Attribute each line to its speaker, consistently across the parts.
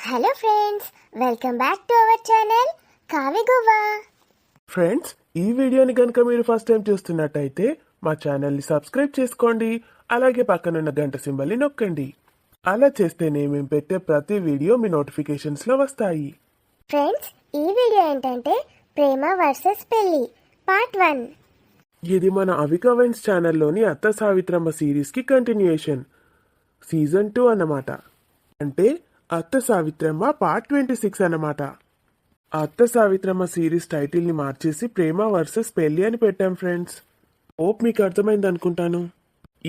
Speaker 1: Hello friends, welcome back to our channel Kavi Guvva.
Speaker 2: Friends, ఈ వీడియోని కనుక మీరు ఫస్ట్ టైం చూస్తున్నట్టయితే మా ఛానల్ని సబ్స్క్రైబ్ చేసుకోండి. అలాగే పక్కనున్న గంట సింబల్ని నొక్కండి. అలా చేస్తేనే మేము పెట్టే ప్రతి వీడియో మీ నోటిఫికేషన్స్లో వస్తాయి.
Speaker 1: ఫ్రెండ్స్, ఈ వీడియో ఏంటంటే ప్రేమ వర్సెస్ పెళ్లి పార్ట్ 1.
Speaker 2: ఇది మన అవికవెన్స్ ఛానల్లోని అత్త సావిత్రమ్మ సిరీస్కి కంటిన్యూయేషన్, సీజన్ 2 అన్నమాట. అంటే అత్త సావిత్రమ్మ పార్ట్ 26 అన్నమాట. అత్త సావిత్రమ్మ సిరీస్ టైటిల్ని మార్చేసి ప్రేమ వర్సెస్ పెళ్లి అని పెట్టాం ఫ్రెండ్స్. హోప్ మీకు అర్థమైంది అనుకుంటాను.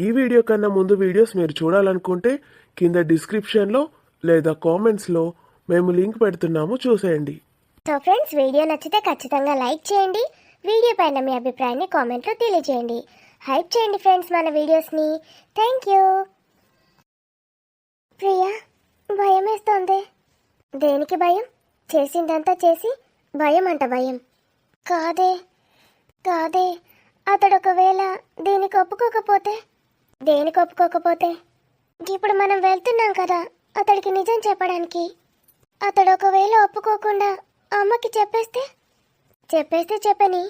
Speaker 2: ఈ వీడియో కన్నా ముందు వీడియోస్ మీరు చూడాలనుకుంటే కింద డిస్క్రిప్షన్లో లేదా కామెంట్స్లో మేము లింక్ పెడుతున్నాము, చూసేయండి.
Speaker 1: సో ఫ్రెండ్స్, వీడియో నచ్చితే ఖచ్చితంగా లైక్ చేయండి. వీడియో పైన మీ అభిప్రాయాన్ని కామెంట్లో తెలియజేయండి. హైప్ చేయండి ఫ్రెండ్స్ మన వీడియోస్ని. Thank you. ప్రియా, భయం వేస్తోంది. దేనికి భయం? చేసిందంతా చేసి భయం అంట భయం. కాదే కాదే, అతడు ఒకవేళ దీనికి ఒప్పుకోకపోతే? దేనికి ఒప్పుకోకపోతే? ఇప్పుడు మనం వెళ్తున్నాం కదా అతడికి నిజం చెప్పడానికి. అతడు ఒకవేళ ఒప్పుకోకుండా అమ్మకి చెప్పేస్తే చెప్పని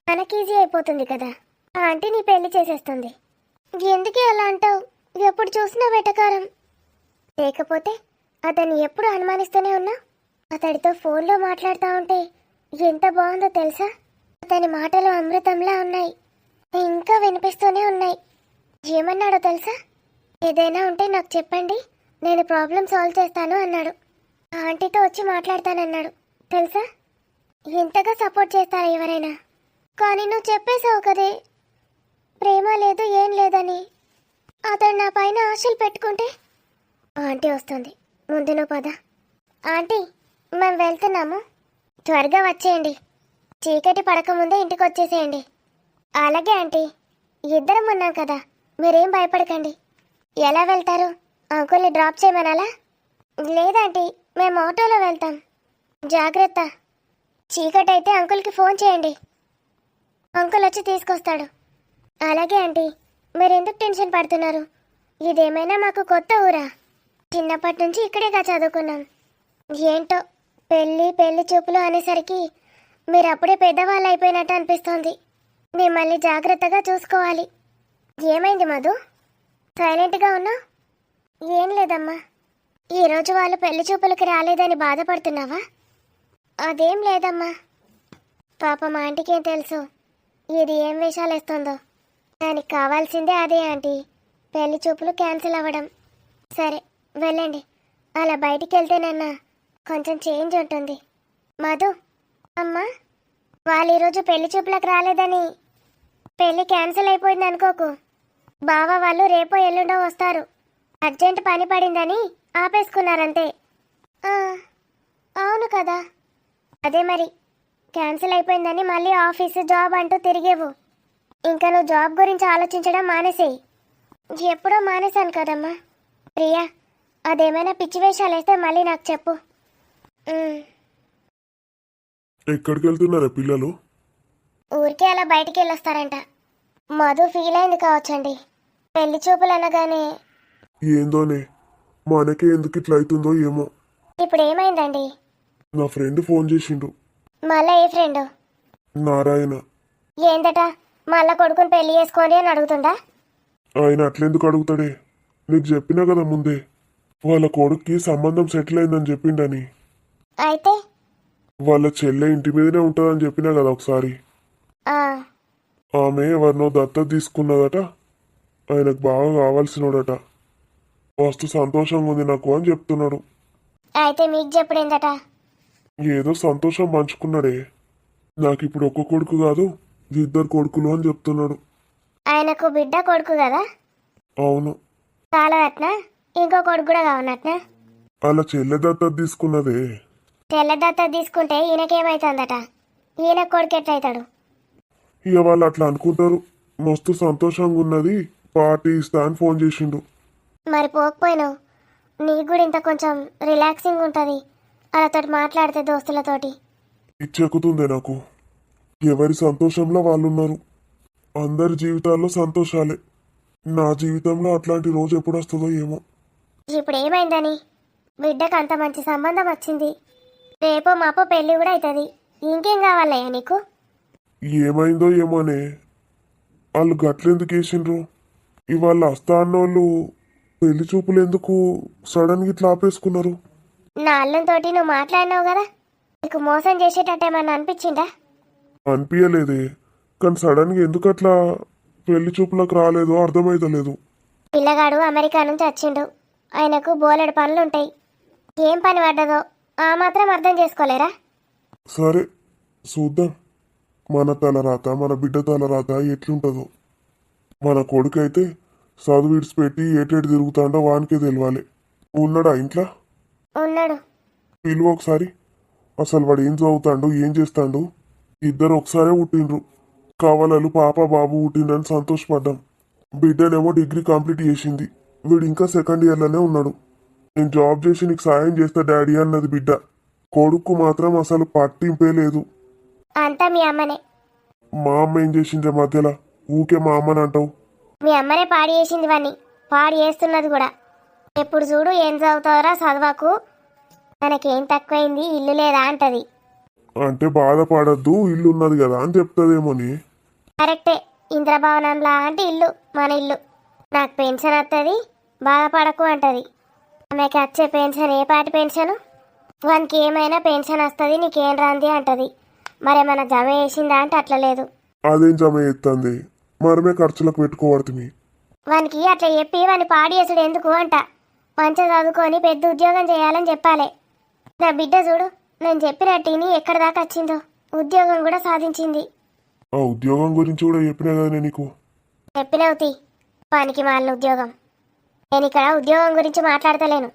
Speaker 1: మనకి ఈజీ అయిపోతుంది కదా. ఆ ఆంటీ నీ పెళ్లి చేసేస్తుంది. ఎందుకే అలా అంటావు? ఎప్పుడు చూసినా వెటకారం. లేకపోతే అతన్ని ఎప్పుడు అనుమానిస్తూనే ఉన్నా. అతడితో ఫోన్లో మాట్లాడుతూ ఉంటే ఎంత బాగుందో తెలుసా? అతని మాటలు అమృతంలా ఉన్నాయి, ఇంకా వినిపిస్తూనే ఉన్నాయి. ఏమన్నాడో తెలుసా? ఏదైనా ఉంటే నాకు చెప్పండి, నేను ప్రాబ్లం సాల్వ్ చేస్తాను అన్నాడు. ఆంటీతో వచ్చి మాట్లాడతానన్నాడు తెలుసా? ఎంతగా సపోర్ట్ చేస్తారా ఎవరైనా? కానీ నువ్వు చెప్పేశావు కదే, ప్రేమ లేదు ఏం లేదని. అతడు నా పైన ఆశలు పెట్టుకుంటే? ఆంటీ వస్తుంది, ముందు నువ్వు పద. ఆంటీ, మేము వెళ్తున్నాము, త్వరగా వచ్చేయండి. చీకటి పడకముందే ఇంటికి వచ్చేసేయండి. అలాగే ఆంటీ, ఇద్దరం ఉన్నాం కదా, మీరేం భయపడకండి. ఎలా వెళ్తారు? అంకుల్ని డ్రాప్ చేయమనాలా? లేదంటీ, మేము ఆటోలో వెళ్తాం. జాగ్రత్త. చీకటి అయితే అంకుల్కి ఫోన్ చేయండి, అంకుల్ వచ్చి తీసుకొస్తాడు. అలాగే ఆంటీ, మీరెందుకు టెన్షన్ పడుతున్నారు? ఇదేమైనా మాకు కొత్త ఊరా? చిన్నప్పటి నుంచి ఇక్కడేగా చదువుకున్నాం. ఏంటో పెళ్లి చూపులు అనేసరికి మీరు అప్పుడే పెద్దవాళ్ళు అయిపోయినట్టు అనిపిస్తోంది. మిమ్మల్ని జాగ్రత్తగా చూసుకోవాలి. ఏమైంది మధు, సైలెంట్గా ఉన్నా? ఏం లేదమ్మా. ఈరోజు వాళ్ళు పెళ్లి చూపులకి రాలేదని బాధపడుతున్నావా? అదేం లేదమ్మా. పాపం ఆంటీకి ఏం తెలుసు ఇది ఏం వేషాలు వేస్తుందో. దానికి కావాల్సిందే అదే ఆంటీ, పెళ్లి చూపులు క్యాన్సిల్ అవ్వడం. సరే వెళ్ళండి, అలా బయటికి వెళ్తేనన్నా కొంచెం చేంజ్ ఉంటుంది. మధు, అమ్మా, వాళ్ళు ఈరోజు పెళ్లి చూపులకు రాలేదని పెళ్లి క్యాన్సిల్ అయిపోయింది అనుకోకు. బావ వాళ్ళు రేపో ఎల్లుండో వస్తారు. అర్జెంట్ పని పడిందని ఆపేసుకున్నారంతే. అవును కదా. అదే మరి, క్యాన్సిల్ అయిపోయిందని మళ్ళీ ఆఫీసు జాబ్ అంటూ తిరిగేవు. ఇంకా నువ్వు జాబ్ గురించి ఆలోచించడం మానేసేయి. ఎప్పుడో మానేశాను కదమ్మా. ప్రియా, అదేమైనా పిచ్చి వేషాలు వేస్తే మళ్ళీ నాకు చెప్పు.
Speaker 3: ఎక్కడికి వెళ్తున్నారా పిల్లలు?
Speaker 1: ఊరికే అలా బయటికి వెళ్ళొస్తారంట. మధు ఫీల్ అయింది కావచ్చండి. పెళ్లి చూపులు అనగానే.
Speaker 3: ఏందోనే, మనకే ఎందుకు ఇట్లా అవుతుందో ఏమో.
Speaker 1: ఇప్పుడు ఏమైందండి?
Speaker 3: నా ఫ్రెండ్ ఫోన్ చేసిండు.
Speaker 1: మళ్ళా ఏ ఫ్రెండ్?
Speaker 3: నారాయణ.
Speaker 1: ఏందట, మళ్ళా కొడుకుని పెళ్లి చేసుకోండి అని అడుగుతుండా?
Speaker 3: ఆయన అట్లెందుకు అడుగుతాడే? నీకు చెప్పినా కదా ముందే, వాళ్ళ కొడుక్కి సంబంధం సెటిల్ అయిందని చెప్పిండని.
Speaker 1: అయితే
Speaker 3: వాళ్ళ చెల్లె ఇంటి మీదనే ఉంటుందని చెప్పినా కదా ఒకసారి. ఆమె ఎవరినో దత్తత తీసుకున్నదట. ఆయనకు బాగా కావాల్సినోడట. మస్తు సంతోషంగా ఉంది నాకు అని చెప్తున్నాడు.
Speaker 1: అయితే మీకు చెప్పుడేందట?
Speaker 3: ఏదో సంతోషం పంచుకున్నాడే. నాకు ఇప్పుడు ఒక్క కొడుకు కాదు, ఇద్దరు కొడుకులు అని చెప్తున్నాడు.
Speaker 1: ఆయనకు బిడ్డ కొడుకు కదా?
Speaker 3: అవును.
Speaker 1: చాలదట్నా? ఇంకో కొడుకు కూడా కావనట్నా?
Speaker 3: అలా చెల్లె దత్తత తీసుకున్నదే.
Speaker 1: తెల్ల దత్త తీసుకుంటే ఈయనకేమైతుందట? ఈయన కొడుకు ఎట్లయితాడు?
Speaker 3: ఇక వాళ్ళు అట్లా అనుకుంటారు. మస్తు సంతోషంగా ఉన్నది, పార్టీ ఇస్తా అని ఫోన్ చేసిండు.
Speaker 1: మరి పోకపోయినావు? నీకు కూడా ఇంత కొంచెం రిలాక్సింగ్ ఉంటుంది వాళ్ళతోటి మాట్లాడితే, దోస్తులతోటి.
Speaker 3: ఇచ్చెక్కుతుందే నాకు. ఎవరి సంతోషంలో వాళ్ళున్నారు. అందరి జీవితాల్లో సంతోషాలే. నా జీవితంలో అట్లాంటి రోజు ఎప్పుడు వస్తుందో ఏమో.
Speaker 1: ఇప్పుడు ఏమైందని? బిడ్డకు అంత మంచి సంబంధం వచ్చింది. రేపో మాపో పెళ్లి కూడా అవుతుంది. ఇంకేం కావాలయ్యా నీకు?
Speaker 3: ఏమైందో ఏమోనే, వాళ్ళు గట్లెందుకు వేసిండ్రు? ఇవాళ వస్తా అన్నోళ్ళు పెళ్లి చూపులు ఎందుకు సడన్గా ఇట్లా ఆపేసుకున్నారు?
Speaker 1: నా అల్లంతోటి నువ్వు మాట్లాడినావు కదా, నీకు మోసం చేసేటట్టేమన్నా అనిపించిందా?
Speaker 3: అనిపించలేదే, కానీ సడన్గా ఎందుకు అట్లా పెళ్లి చూపులకు రాలేదో అర్థమైతలేదు.
Speaker 1: పిల్లగాడు అమెరికా నుంచి వచ్చిండు. ఆయనకు బోలెడు పనులుంటాయి. ఏం పని పడ్డదో ఆ మాత్రం అర్థం చేసుకోలేరా?
Speaker 3: సరే చూద్దాం, మన తలరాత మన బిడ్డ తలరాత ఎట్లుంటుందో. మన కొడుకైతే చదువు విడిచిపెట్టి ఏటేటు తిరుగుతాడో వానికే తెలియాలి. ఉన్నాడా ఇంట్లో?
Speaker 1: ఉన్నాడు.
Speaker 3: పిలువ ఒకసారి. అసలు వాడు ఏం చదువుతాడు, ఏం చేస్తాడు? ఇద్దరు ఒకసారే పుట్టిండ్రు. కవలలు పాప బాబు పుట్టిండ్రని సంతోషపడ్డాం. బిడ్డనేమో డిగ్రీ కంప్లీట్ చేసింది. వీడు ఇంకా సెకండ్ ఇయర్లోనే ఉన్నాడు. నేను జాబ్ చేసి నీకు సాయం చేస్తా డాడీ అన్నది బిడ్డ. కొడుకు మాత్రం అసలు పట్టింపే లేదు.
Speaker 1: అంతా మీ అమ్మనే.
Speaker 3: మా అమ్మ ఏం చేసిందే మధ్యలో? ఊకే మా అమ్మని అంటావు.
Speaker 1: మీ అమ్మనే పాడి చేసింది వాణ్ణి, పాడి చేస్తున్నది కూడా. ఎప్పుడు చూడు ఏం చదువుతావరా చదవకు, మనకేం తక్కువైంది ఇల్లు లేదా అంటది.
Speaker 3: అంటే బాధపడద్దు, ఇల్లు ఉన్నది కదా అని చెప్తుందేమోని.
Speaker 1: కరెక్టే, ఇంద్రభవనం లాంటి ఇల్లు మన ఇల్లు. నాకు పెన్షన్ వస్తుంది, బాధపడకు అంటది. ఆమెకి వచ్చే పెన్షన్ ఏ పాటి పెన్షను? వానికి ఏమైనా పెన్షన్ వస్తుంది, నీకేం రాంది అంటది. మరేమన్నా జమ వేసిందా అంటే అట్లా లేదు.
Speaker 3: అదేం జమ ఎత్తంది, మనమే ఖర్చులకు పెట్టుకోబడుతుంది.
Speaker 1: వానికి అట్లా చెప్పి వాని పాడి చేసుడు ఎందుకు అంట. మంచిగా చదువుకొని పెద్ద ఉద్యోగం చేయాలని చెప్పాలి. నా బిడ్డ చూడు, నేను చెప్పినట్టుని ఎక్కడి దాకా వచ్చిందో, ఉద్యోగం కూడా సాధించింది.
Speaker 3: ఆ ఉద్యోగం గురించి కూడా చెప్పినా కదా నేను నీకు.
Speaker 1: చెప్పినవుతి పనికి మాలిన ఉద్యోగం. నేను ఇక్కడ ఉద్యోగం గురించి మాట్లాడతలేను,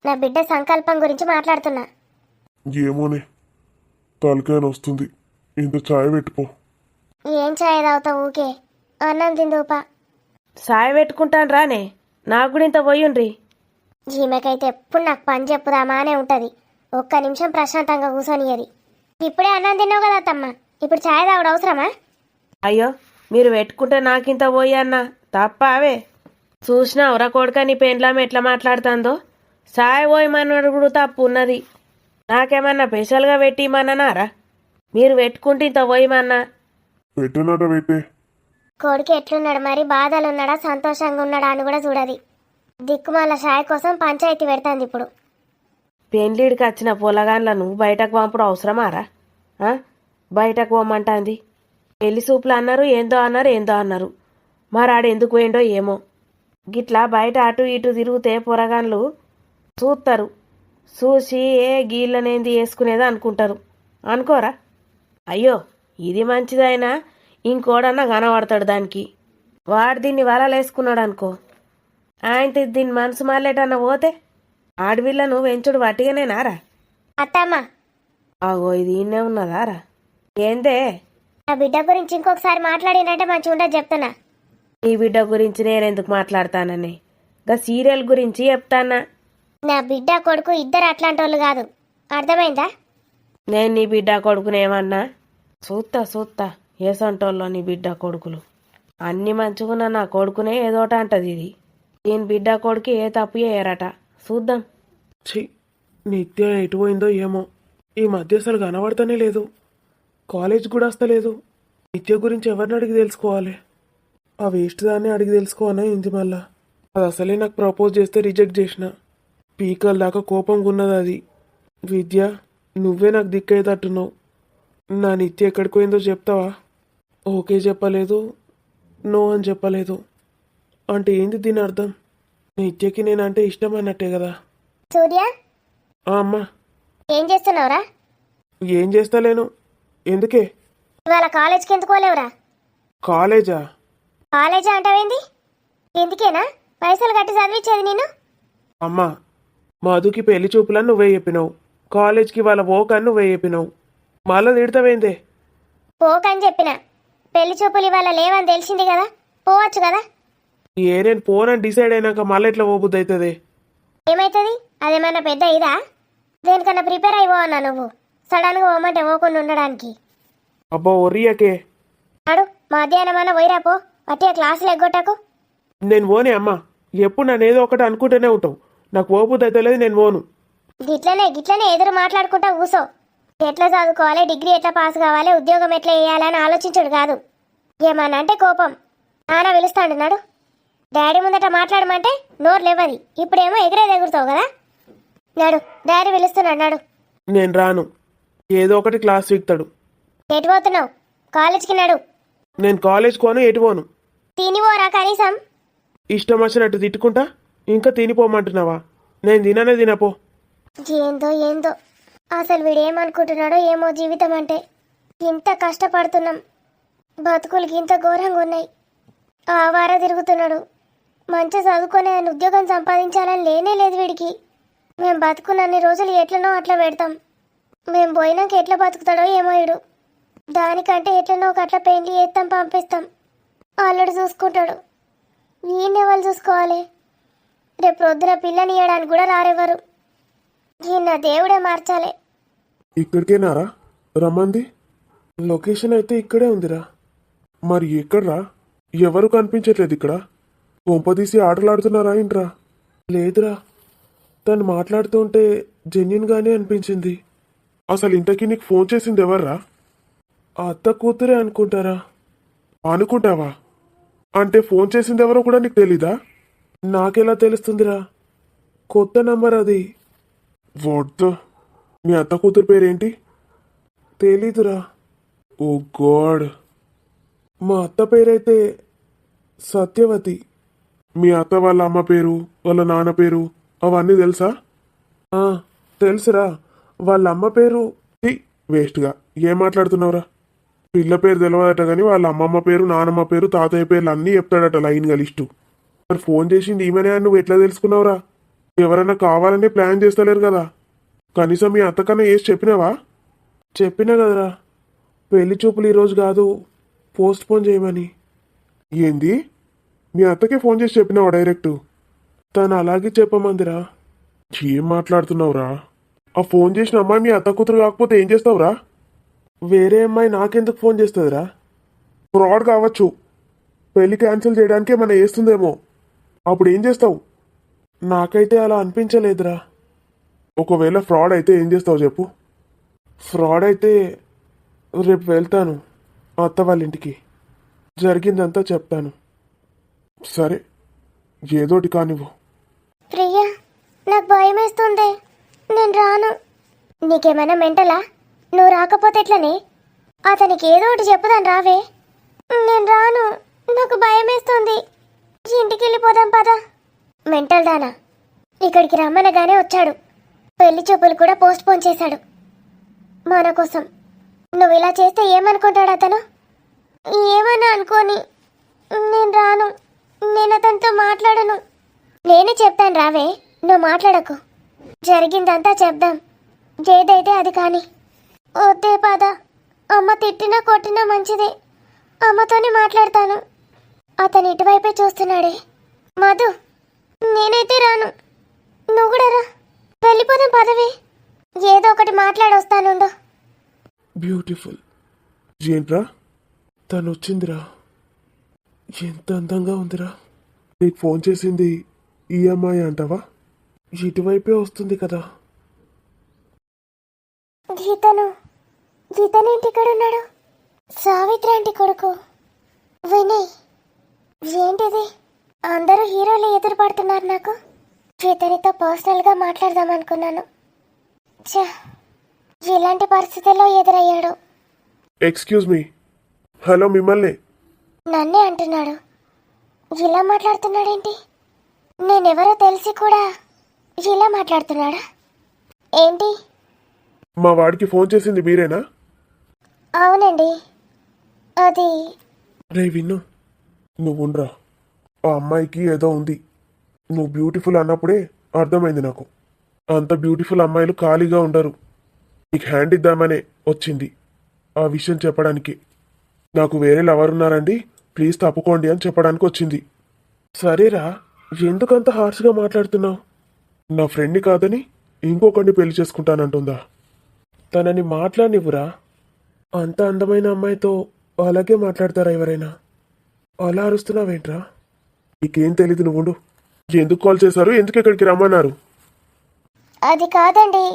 Speaker 1: నా బిడ్డ సంకల్పం గురించి మాట్లాడుతున్నా.
Speaker 3: ఏమోనే, తలకాయన వస్తుంది. ఇంత ఛాయ్ పెట్టుకో.
Speaker 1: ఏం చాయ్ తాగుతావు ఊకే? అన్నం తిందుపా.
Speaker 4: సాయ పెట్టుకుంటాను రానే, నాకు కూడా ఇంత పోయుండ్రి.
Speaker 1: ఈమెకైతే ఎప్పుడు నాకు పని చెప్పుదామా అనే ఉంటుంది. ఒక్క నిమిషం ప్రశాంతంగా కూర్చొనియది. ఇప్పుడే అన్నం తిన్నావు కదా అత్తమ్మ, ఇప్పుడు ఛాయ్ తాగుడు అవసరమా?
Speaker 4: అయ్యో, మీరు పెట్టుకుంటే నాకింత పోయి అన్న తప్ప అవే. చూసినావురా కొడుక నీ పెండ్లామె ఎట్లా మాట్లాడుతుందో. సాయ పోయమన్నాడు కూడా తప్పు ఉన్నది. నాకేమన్నా స్పెషల్గా పెట్టిమన్నారా? మీరు పెట్టుకుంటే ఇంత పోయమన్నా.
Speaker 3: పెట్టనట పెట్టే.
Speaker 1: కొడుకు ఎట్లున్నాడు మరి, బాధలు ఉన్నాడా సంతోషంగా ఉన్నాడా అని కూడా చూడది. దిక్కుమాల ఛాయ్ కోసం పంచాయతీ పెడతాంది ఇప్పుడు.
Speaker 4: పెండ్లిడికి వచ్చిన పొలగాన్లను బయటకు పంపుడు అవసరమారా? బయటకు పోమంటాంది. పెళ్లి సూపులు అన్నారు, ఏందో అన్నారు. మరాడు ఎందుకు పోయిండో ఏమో. గిట్లా బయట అటు ఇటు తిరిగితే పొరగాన్లు చూస్తారు. చూసి ఏ గీళ్ళనేంది వేసుకునేది అనుకుంటారు. అనుకోరా? అయ్యో, ఇది మంచిదైనా ఇంకోడన్నా కనబడతాడు దానికి. వాడు దీన్ని వలలేసుకున్నాడు అనుకో, ఆయనతో దీన్ని మనసు మాలేటన్నా పోతే ఆడవిళ్ళను వెంచుడు వట్టిగానేనారా?
Speaker 1: అత్తమ్మ,
Speaker 4: అగో ఇది ఇన్నే ఉన్నదారా? ఏందే?
Speaker 1: నా బిడ్డ గురించి ఇంకొకసారి మాట్లాడినంటే మంచిగా ఉండదు చెప్తున్నా.
Speaker 4: ఈ బిడ్డ గురించి నేనెందుకు మాట్లాడతానని, గా సీరియల్ గురించి చెప్తానా.
Speaker 1: నా బిడ్డ కొడుకు ఇద్దరు అట్లాంటి వాళ్ళు కాదు, అర్థమైందా?
Speaker 4: నేను నీ బిడ్డ కొడుకునేమన్నా? చూస్తా ఏసంటోళ్ళో నీ బిడ్డ కొడుకులు. అన్ని మంచుకున్న నా కొడుకునే ఏదోట అంటది ఇది. దీని బిడ్డ కొడుకు ఏ తప్పు చేయరట. చూద్దాం.
Speaker 2: ఛీ, నిత్య ఎటు పోయిందో ఏమో. ఈ మధ్య అసలు కనబడతానే లేదు. కాలేజ్ కూడా వస్తలేదు. నిత్య గురించి ఎవరిని అడిగి తెలుసుకోవాలి? ఆ వేస్ట్ దాన్ని అడిగి తెలుసుకోవాలా ఏంది మళ్ళా? అది అసలే నాకు ప్రపోజ్ చేస్తే రిజెక్ట్ చేసిన. పీకల దాకా కోపంగా ఉన్నది అది. విద్య, నువ్వే నాకు దిక్కయ్యేటట్టున్నావు. నా నిత్య ఎక్కడికి పోయిందో చెప్తావా? ఓకే చెప్పలేదు, నో అని చెప్పలేదు. అంటే ఏంది దీని అర్థం? నిత్యకి నేనంటే ఇష్టం అన్నట్టే కదా.
Speaker 1: సూర్య,
Speaker 2: అమ్మా,
Speaker 1: ఏం చేస్తున్నావురా?
Speaker 2: ఏం చేస్తలేను. ఎందుకే?
Speaker 1: ఇవాళ కాలేజ్కి ఎందుకు పోలేవురా?
Speaker 2: కాలేజా?
Speaker 1: కాలేజా అంటావేంది? ఎందుకేనా పైసలు కట్టి చదివించేది నేను?
Speaker 2: అమ్మా, మధుకి పెళ్లి చూపులని నువ్వే చెప్పినావు, కాలేజ్కి వాళ్ళ పోకని నువ్వే చెప్పినావు. మళ్ళా తిడతావేందే?
Speaker 1: పోకని చెప్పిన. పెళ్లి చూపులు ఇవాళ లేవని తెలిసింది కదా, పోవచ్చు కదా.
Speaker 2: నేను పోనని డిసైడ్ అయినాక మళ్ళీ ఎట్లా పోబుద్ది అవుతుంది?
Speaker 1: ఏమైతుంది? అదేమన్నా పెద్ద ఇదా? దేనికన్నా ప్రిపేర్ అయిపోవన్నా నువ్వు? సడన్గా పోమంటే పోకుండా ఉండడానికి.
Speaker 2: అబ్బా ఒర్రియకే.
Speaker 1: అడు మధ్యాహ్నం అన్న పోయిరాపో, అట్టే క్లాసులు ఎగ్గొట్టకు.
Speaker 2: నేను పోనే అమ్మా, ఎప్పుడు నన్ను ఏదో ఒకటి అనుకుంటూనే ఉంటావు. నాకు పోబుద్ది అయితే లేదు, నేను పోను.
Speaker 1: గిట్లనే ఎదురు మాట్లాడుకుంటా కూసో. ఎట్లా చదువుకోవాలి, డిగ్రీ ఎట్లా పాస్ కావాలి, ఉద్యోగం ఎట్లా వేయాలని ఆలోచించుడు కాదు. ఏమన్నా అంటే కోపం. నాన్న పిలుస్తాడు నాడు. డాడీ ముందట మాట్లాడమంటే నోరు లేవది. ఇప్పుడేమో ఎగురుతావు కదా. నాడు డాడీ పిలుస్తున్నాడు నాడు.
Speaker 2: నేను రాను. ఏదో ఒకటి క్లాస్ వీక్తాడు.
Speaker 1: ఎటు పోతున్నావు? కాలేజ్కి నాడు.
Speaker 2: నేను కాలేజ్ కోను, ఎటు పోను.
Speaker 1: తినిపోరా కనీసం.
Speaker 2: ఇష్టం వచ్చినట్టు తిట్టుకుంటా ఇంకా తినిపోమంటున్నావా? నేను తినపో.
Speaker 1: ఏందో అసలు వీడేమనుకుంటున్నాడో ఏమో. జీవితం అంటే ఇంత కష్టపడుతున్నాం, బతుకులకి ఇంత ఘోరంగా ఉన్నాయి. ఆవారా తిరుగుతున్నాడు. మంచిగా చదువుకొని ఆయన ఉద్యోగం సంపాదించాలని లేనే లేదు వీడికి. మేము బతుకున్నన్ని రోజులు ఎట్లనో అట్లా పెడతాం. మేము పోయినాక ఎట్లా బతుకుతాడో ఏమో వీడు. దానికంటే ఎట్లనో ఒక అట్లా పెయింట్లు చేస్తాం, పంపిస్తాం. అల్లుడు చూసుకుంటాడు. వీడిని వాళ్ళు చూసుకోవాలి. రేపు ప్రొద్దున పిల్లని ఇవ్వడానికి కూడా రారెవరు. ఈయన దేవుడే మార్చాలి.
Speaker 2: ఇక్కడికేనారా రమ్మంది? లొకేషన్ అయితే ఇక్కడే ఉందిరా. మరి ఎక్కడ్రా? ఎవరు కనిపించట్లేదు ఇక్కడ. కొంపదీసి ఆటలాడుతున్నారా ఏంట్రా? లేదురా, తను మాట్లాడుతుంటే జెన్యున్గానే అనిపించింది. అసలు ఇంతకీ నీకు ఫోన్ చేసింది ఎవర్రా? ఆ అత్త కూతురే అనుకుంటారా? అనుకుంటావా? అంటే ఫోన్ చేసింది ఎవరో కూడా నీకు తెలీదా? నాకెలా తెలుస్తుందిరా? కొత్త నంబర్ అది. వద్దు. మీ అత్త కూతురు పేరేంటి? తెలీదురా. ఓ గాడ్. మా అత్త పేరైతే సత్యవతి. మీ అత్త వాళ్ళ అమ్మ పేరు, వాళ్ళ నాన్న పేరు అవన్నీ తెలుసా? తెలుసురా. వాళ్ళ అమ్మ పేరు వేస్ట్గా ఏం మాట్లాడుతున్నావురా? పిల్ల పేరు తెలియదట కానీ వాళ్ళ అమ్మమ్మ పేరు, నానమ్మ పేరు, తాతయ్య పేర్లు అన్నీ చెప్తాడట లైన్గా లిస్టు. మరి ఫోన్ చేసింది ఈమెనే అని నువ్వు ఎట్లా తెలుసుకున్నావురా? ఎవరైనా కావాలనే ప్లాన్ చేస్తలేరు కదా. కనీసం మీ అత్తకన్నా వేసి చెప్పినావా? చెప్పినా కదరా, పెళ్లి చూపులు ఈరోజు కాదు, పోస్ట్ పోన్ చేయమని. ఏంది? మీ అత్తకే ఫోన్ చేసి చెప్పినావా డైరెక్ట్? తను అలాగే చెప్పమందిరా. ఏం మాట్లాడుతున్నావురా? ఆ ఫోన్ చేసిన అమ్మాయి మీ అత్త కూతురు కాకపోతే ఏం చేస్తావురా? వేరే అమ్మాయి నాకెందుకు ఫోన్ చేస్తుందిరా? ఫ్రాడ్ కావచ్చు. పెళ్లి క్యాన్సిల్ చేయడానికే మన వేస్తుందేమో. అప్పుడు ఏం చేస్తావు? నాకైతే అలా అనిపించలేదురా. ఒకవేళ ఫ్రాడ్ అయితే ఏం చేస్తావు చెప్పు? ఫ్రాడ్ అయితే రేపు వెళ్తాను అత్త వాళ్ళ ఇంటికి, జరిగిందంతా చెప్తాను. సరే, ఏదోటి కానివ్వు.
Speaker 1: ప్రియా, నాకు భయం వేస్తుంది. నేను రాను. నీకేమైనా మెంటలా? నువ్వు రాకపోతే ఎట్లనే? అతనికి ఏదో ఒకటి చెప్పుదాను, రావే. నేను రాను, నాకు భయం వేస్తుంది. ఇంటికి వెళ్ళిపోదాం పదా. మెంటల్ దానా, ఇక్కడికి రమ్మనగానే వచ్చాడు. పెళ్లి చూపులు కూడా పోస్ట్ పోన్ చేశాడు మన కోసం. నువ్వు ఇలా చేస్తే ఏమనుకుంటాడు అతను? ఏమన్నా అనుకోని. నేను రాను, నేను అతనితో మాట్లాడను. నేనే చెప్తాను, రావే. నువ్వు మాట్లాడకు, జరిగిందంతా చెప్దాం. ఏదైతే అది కానీ. వద్దే పద. అమ్మ తిట్టినా కొట్టినా మంచిదే, అమ్మతోనే మాట్లాడతాను. అతను ఇటువైపే చూస్తున్నాడే. మధు, నేనైతే రాను, నువ్వు కూడా రా. వెళ్ళిపోదాం పదవి. ఏదో ఒకటి మాట్లాడొస్తానుండు.
Speaker 2: బ్యూటిఫుల్. ఏంట్రా, తను వచ్చిందిరా. ఎంత అందంగా ఉందిరా. నీకు ఫోన్ చేసింది ఈ అమ్మాయి అంటావా? ఇటువైపే వస్తుంది కదా.
Speaker 1: గీతనేంటి ఇక్కడ ఉన్నాడు? సావిత్రి ఆంటీ కొడుకు వినయ్. ఏంటిది? అందరూ హీరోలు ఎదురుపడుతున్నారు నాకు. గీతనితో పర్సనల్గా మాట్లాడదాం అనుకున్నాను. ఇలాంటి పరిస్థితుల్లో ఎదురయ్యాడు.
Speaker 2: Excuse me. హలో, మిమ్మల్ని.
Speaker 1: నన్నే అంటున్నాడు. ఇలా మాట్లాడుతున్నాడేంటి? నేనెవరో తెలిసి కూడా ఇలా మాట్లాడుతున్నాడా ఏంటి?
Speaker 2: మా వాడికి ఫోన్ చేసింది మీరేనా?
Speaker 1: అవునండి. అది
Speaker 2: రే విన్ను, నువ్వు ఉండరా. ఆ అమ్మాయికి ఏదో ఉంది. నువ్వు బ్యూటిఫుల్ అన్నప్పుడే అర్థమైంది నాకు. అంత బ్యూటిఫుల్ అమ్మాయిలు ఖాళీగా ఉండరు. నీకు హ్యాండ్ ఇద్దామనే వచ్చింది ఆ విషయం చెప్పడానికి. నాకు వేరే లవర్ ఉన్నారండి, ప్లీజ్ తప్పుకోండి అని చెప్పడానికి వచ్చింది. సరేరా, ఎందుకంత హార్ష్గా మాట్లాడుతున్నావు? నా ఫ్రెండ్ని కాదని ఇంకొకరిని పెళ్లి చేసుకుంటానంటుందా? తనని మాట్లాడినివ్వురా. అంత అందమైన అమ్మాయితో అలాగే మాట్లాడతారా ఎవరైనా? అలా అరుస్తున్నావేంట్రా? నీకేం తెలీదు, నువ్వుండు. ఎందుకు కాల్ చేశారు? ఎందుకు ఇక్కడికి రమ్మన్నారు?
Speaker 1: అది కాదండి,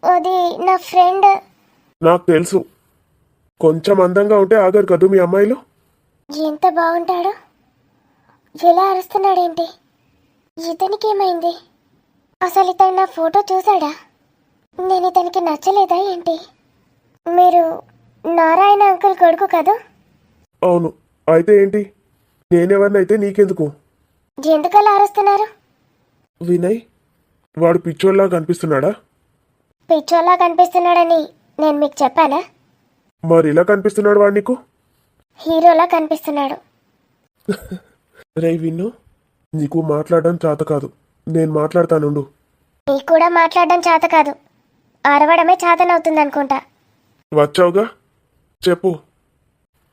Speaker 1: అది నా ఫ్రెండ్.
Speaker 2: నాకు తెలుసు, కొంచెం అందంగా ఉంటే ఆగరు కదూ మీ అమ్మాయిలు.
Speaker 1: ఎంత బాగుంటాడో, ఎలా అరుస్తున్నాడేంటి? ఇతనికి ఏమైంది? అసలు ఇతను నా ఫోటో చూసాడా? నేను ఇతనికి నచ్చలేదా ఏంటి? మీరు నారాయణ అంకుల్ కొడుకు కదూ?
Speaker 2: అవును, అయితే ఏంటి? నేనెవరినైతే నీకెందుకు?
Speaker 1: ఎందుకలా అరుస్తున్నారు?
Speaker 2: వినయ్, వాడు పిచ్చోళ్ళలా కనిపిస్తున్నాడా?
Speaker 1: పిచ్చోలా కనిపిస్తున్నాడని నేను మీకు చెప్పానా?
Speaker 2: మరి ఇలా కనిపిస్తున్నాడు వాడు నీకు?
Speaker 1: హీరోలా కనిపిస్తున్నాడు.
Speaker 2: రే విన్ను, నీకు మాట్లాడడం చేత కాదు, నేను మాట్లాడతానుండు.
Speaker 1: నీకు కూడా మాట్లాడడం చేత కాదు, అరవడమే చేతనవుతుంది అనుకుంటా.
Speaker 2: వచ్చావుగా, చెప్పు.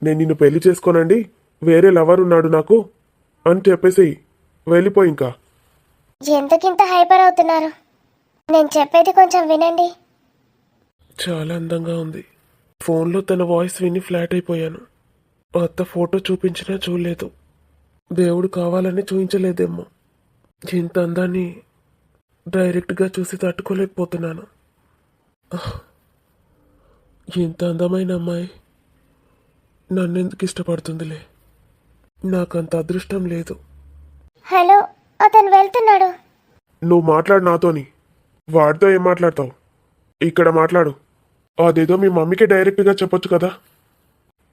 Speaker 2: నేను నిన్ను పెళ్లి చేసుకోనండి, వేరే లవర్ ఉన్నాడు నాకు అని చెప్పేసి వెళ్ళిపో ఇంకా.
Speaker 1: ఎందుకింత హైపర్ అవుతున్నారు? నేను చెప్పేది కొంచెం వినండి.
Speaker 2: చాలా అందంగా ఉంది. ఫోన్లో తన వాయిస్ విని ఫ్లాట్ అయిపోయాను. అత్త ఫోటో చూపించినా చూడలేదు. దేవుడు కావాలని చూపించలేదేమో. ఇంత అందాన్ని డైరెక్ట్గా చూసి తట్టుకోలేకపోతున్నాను. ఇంత అందమైన అమ్మాయి నన్నెందుకు ఇష్టపడుతుందిలే? నాకంత అదృష్టం లేదు.
Speaker 1: హలో, అతను వెళ్తున్నాడు.
Speaker 2: నువ్వు మాట్లాడు నాతోని, వాడితో ఏం మాట్లాడతావు? ఇక్కడ మాట్లాడు. అదేదో మీ మమ్మీకి డైరెక్ట్గా చెప్పొచ్చు కదా.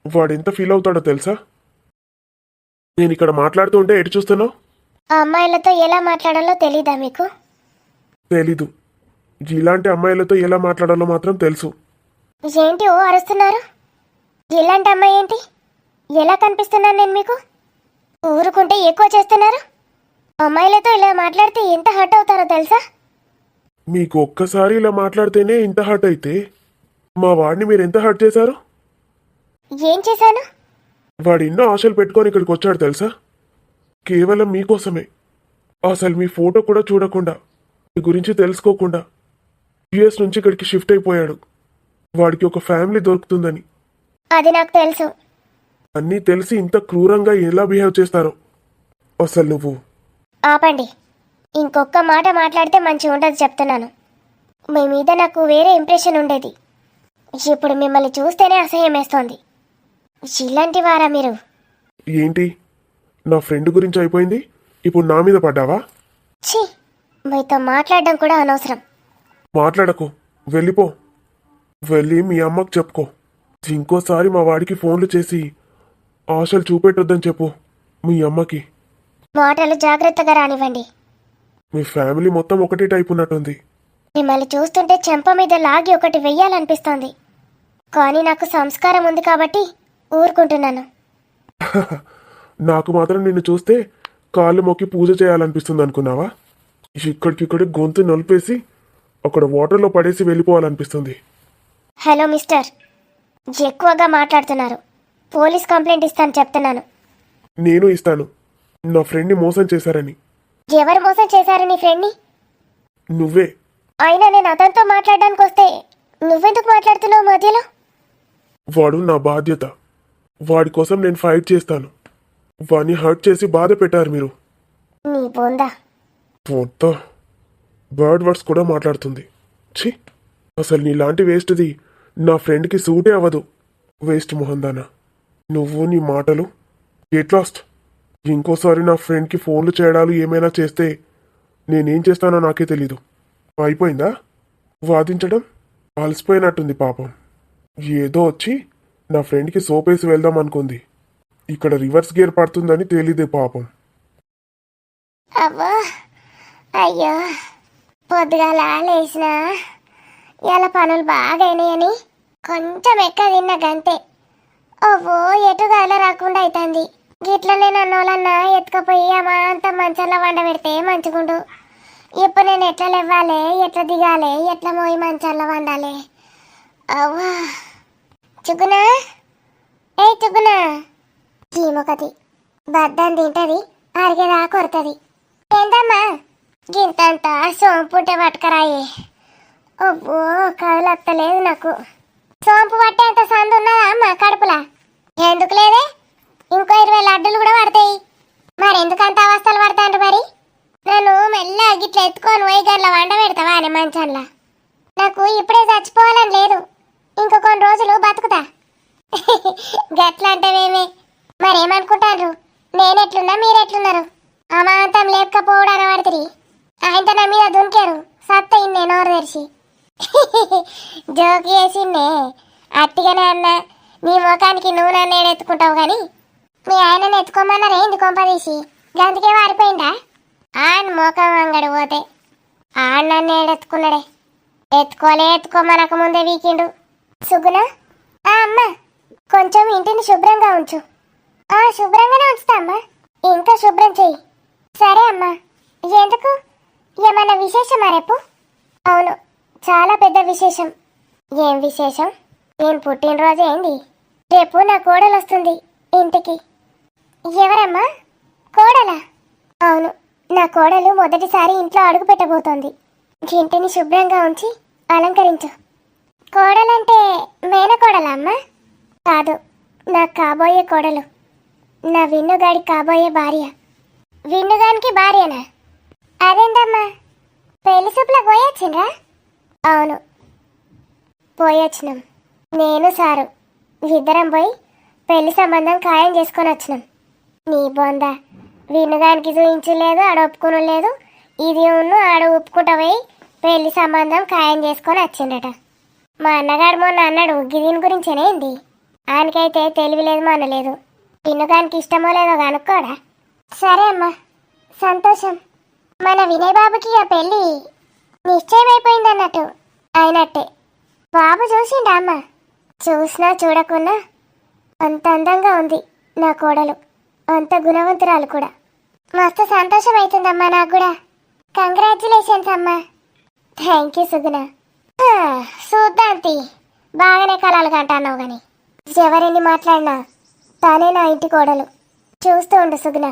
Speaker 2: వాడెంత ఫీల్ అవుతాడో తెలుసా? నేను ఇక్కడ మాట్లాడుతూ ఉంటే ఎటు చూస్తున్నావు?
Speaker 1: ఆ అమ్మాయిలతో ఎలా మాట్లాడాలో తెలీదా మీకు?
Speaker 2: తెలీదు. ఇలాంటి అమ్మాయిలతో ఎలా మాట్లాడాలో మాత్రం తెలుసు.
Speaker 1: ఏంటి ఓ అరుస్తున్నారు? ఇలాంటి అమ్మాయి ఏంటి? ఎలా కనిపిస్తున్నాను నేను మీకు? ఊరుకుంటే ఎక్కువ చేస్తున్నారు. అమ్మాయిలతో ఇలా మాట్లాడితే ఎంత హర్ట్ అవుతారో తెలుసా?
Speaker 2: మీకు ఒక్కసారి ఇలా మాట్లాడితేనే ఇంత హర్ట్ అయితే మా వాడిని మీరు ఎంత హర్ట్ చేశారు?
Speaker 1: ఏం చేశాను?
Speaker 2: వాడు ఎన్నో ఆశలు పెట్టుకొని ఇక్కడికి వచ్చాడు తెలుసా? కేవలం మీకోసమే. అసలు మీ ఫోటో కూడా చూడకుండా, మీ గురించి తెలుసుకోకుండా యుఎస్ నుంచి ఇక్కడికి షిఫ్ట్ అయిపోయాడు. వాడికి ఒక ఫ్యామిలీ దొరుకుతుందని.
Speaker 1: అది నాకు తెలుసు.
Speaker 2: అన్నీ తెలిసి ఇంత క్రూరంగా ఎలా బిహేవ్ చేస్తారో. అసలు నువ్వు
Speaker 1: ఆపండి. ఇంకొక మాట మాట్లాడితే మంచి ఉండదు చెప్తున్నాను. మీ మీద నాకు వేరే ఇంప్రెషన్ ఉండేది. ఇప్పుడు మిమ్మల్ని చూస్తేనే అసహ్యం వేస్తోంది. ఇలాంటి వారా మీరు?
Speaker 2: ఏంటి, నా ఫ్రెండ్ గురించి అయిపోయింది, ఇప్పుడు నా మీద పడ్డావా?
Speaker 1: ఛీ, మీతో మాట్లాడడం కూడా అనవసరం.
Speaker 2: మాట్లాడకు, వెళ్ళిపో. వెళ్ళి మీ అమ్మకు చెప్పుకో. ఇంకోసారి మా వాడికి ఫోన్లు చేసి ఆశలు చూపెట్టొద్దని చెప్పు మీ అమ్మకి.
Speaker 1: మాటలు జాగ్రత్తగా రానివ్వండి.
Speaker 2: మీ ఫ్యామిలీ మొత్తం ఒకటే టైప్ ఉన్నట్టుంది.
Speaker 1: మిమ్మల్ని చూస్తుంటే చెంప మీద లాగి ఒకటి వెయ్యాలనిపిస్తోంది. కానీ నాకు సంస్కారం ఉంది కాబట్టి ఊరుకుంటున్నాను.
Speaker 2: నాకు మాత్రం నిన్ను చూస్తే కాళ్ళు మొక్కి పూజ చేయాలనిపిస్తుంది అనుకున్నావా? ఇక్కడికిక్కడి గొంతు నలిపేసి అక్కడ వాటర్లో పడేసి వెళ్ళిపోవాలనిపిస్తుంది.
Speaker 1: హలో మిస్టర్, ఎక్కువగా మాట్లాడుతున్నారు. పోలీస్ కంప్లైంట్ ఇస్తాను చెప్తున్నాను.
Speaker 2: నేను ఇస్తాను, నా ఫ్రెండ్ని మోసం చేశారని.
Speaker 1: ఎవరు మోసం చేశారు నీ ఫ్రెండ్ని?
Speaker 2: నువ్వే.
Speaker 1: అయినా నేను అతనితో మాట్లాడడానికి వస్తే నువ్వెందుకు మాట్లాడుతున్నావు మధ్యలో?
Speaker 2: వాడు నా బాధ్యత. వాడి కోసం నేను ఫైట్ చేస్తాను. వాడిని హర్ట్ చేసి బాధ పెట్టారు మీరు.
Speaker 1: నీ బొందా.
Speaker 2: మొత్తం బర్డ్ వర్డ్స్ కూడా మాట్లాడుతుంది. ఛీ, అసలు నీలాంటి వేస్ట్ది నా ఫ్రెండ్కి సూటే అవ్వదు. వేస్ట్ మొహందానా నువ్వు, నీ మాటలు. Get lost. ఇంకోసారి నా ఫ్రెండ్కి ఫోన్లు చేయడాలు ఏమైనా చేస్తే నేనేం చేస్తానో నాకే తెలీదు. అయిపోయిందా వాదించడం? అలసిపోయినట్టుంది పాపం. ఏదో వచ్చి నా ఫ్రెండ్కి సోపేసి వెళ్దాం అనుకుంది. ఇక్కడ రివర్స్ గేర్ పడుతుందని తెలీదే పాపం.
Speaker 1: అవ్వా, అయ్యో, పొద్దుగాల లేచిన ఇలా పనులు బాగైనాయని కొంచెం ఎక్క తిన్నా గంతే. ఓవో ఎటుగాల రాకుండా అవుతుంది. గిట్లనే నన్నోళ్ళన్నా ఎత్తుకపోయి అమ్మా అంత మంచంలో వండ పెడితే మంచిగుండు. ఇప్పుడు నేను ఎట్లా లేవ్వాలి, ఎట్లా దిగాలి, ఎట్లా మోయి మంచాల్లో వండాలి? అవ్వా. చుగునా, ఏ చుగునా, చీమొకటి బద్దని తింటది, అరిగేదా కొడుతుంది. ఏంటమ్మా గింతంతా సోంపుంటే పట్టుకరాయి. అబ్బో, కళ్ళు వస్తలేదు నాకు. సోంపు పట్టే అంత సందు ఉన్నదా అమ్మా కడుపులా? ఎందుకు లేదే, ఇంకో 20 లడ్డులు కూడా పడతాయి. మరి ఎందుకంత అవస్థలు పడతాండ్రు మరి? నన్ను మెల్లగా గిట్ల ఎత్తుకొని పోయి గట్ల వంట పెడతావా అని మంచంలా. నాకు ఇప్పుడే చచ్చిపోవాలని లేదు, ఇంకో కొన్ని రోజులు బతుకుతా. గట్ల అంటేవేమే మరేమనుకుంటారు? నేనెట్లున్నా మీరెట్లున్నారు? అమాంతం లేపకపోవడం అనబడుతుంది. ఆయనతో నా మీద దునికారు, సత్త ఇన్నే నోరు తెరిచి. జోకి వేసిందే అట్టిగానే అన్నా. నీ ముఖానికి నువ్వు నన్ను ఏడెత్తుకుంటావు కానీ మీ ఆయనను ఎత్తుకోమన్నారా ఏంది కొంపదీసి? గందుకే వారిపోయిందా? ఆన్ మోకం అంగడి పోతే ఆడు నన్ను ఏడెత్తుకున్నాడే. ఎత్తుకోమనక ముందే వీకిండు. సుగుణ, అమ్మ కొంచెం ఇంటిని శుభ్రంగా ఉంచు. శుభ్రంగానే ఉంచుతా అమ్మా, ఇంకా శుభ్రం చెయ్యి. సరే అమ్మా. ఎందుకు, ఏమన్నా విశేషమా రేపు? అవును, చాలా పెద్ద విశేషం. ఏం విశేషం? నేను పుట్టినరోజు ఏంది? రేపు నా కోడలు వస్తుంది ఇంటికి. ఎవరమ్మా? కోడలా? అవును, నా కోడలు మొదటిసారి ఇంట్లో అడుగు పెట్టబోతోంది. ఇంటిని శుభ్రంగా ఉంచి అలంకరించు. కోడలంటే మేనకోడలా అమ్మా? కాదు, నా కాబోయే కోడలు, నా విన్నుగాడి కాబోయే భార్య. విన్నుగానికి భార్యనా? అదేంటమ్మా, పెళ్లి చూపులకు పోయొచ్చిండ్రా? అవును, పోయొచ్చినాం. నేను సారు ఇద్దరం పోయి పెళ్లి సంబంధం ఖాయం చేసుకొని వచ్చినాం. నీ బొంద, వినుగానికి చూయించలేదు, ఆడ ఒప్పుకుని లేదు. ఇది ఉన్ను ఆడ ఒప్పుకుంటా పోయి పెళ్లి సంబంధం ఖాయం చేసుకొని వచ్చిండట. మా అన్నగాడు మొన్న అన్నాడు దీని గురించేనేంది. ఆయనకైతే తెలివి లేదు, మనలేదు. వినుగానికి ఇష్టమో లేదో కనుక్కోడా. సరే అమ్మా, సంతోషం. మన వినయ్ బాబుకి ఆ పెళ్ళి నిశ్చయమైపోయింది అన్నట్టు అయినట్టే. బాబు చూసిండా అమ్మ? చూసినా చూడకున్నా అంత అందంగా ఉంది నా కోడలు, అంత గుణవంతురాలు కూడా. మస్తు సంతోషం అవుతుందమ్మా నాకు కూడా. కంగ్రాచులేషన్స్ అమ్మా. థ్యాంక్ యూ సుగుణ. చూద్దాంతి, బాగానే కళలు కంటున్నావు కానీ ఎవరెన్ని మాట్లాడినా తానే నా ఇంటి కోడలు. చూస్తూ ఉండు సుగుణ.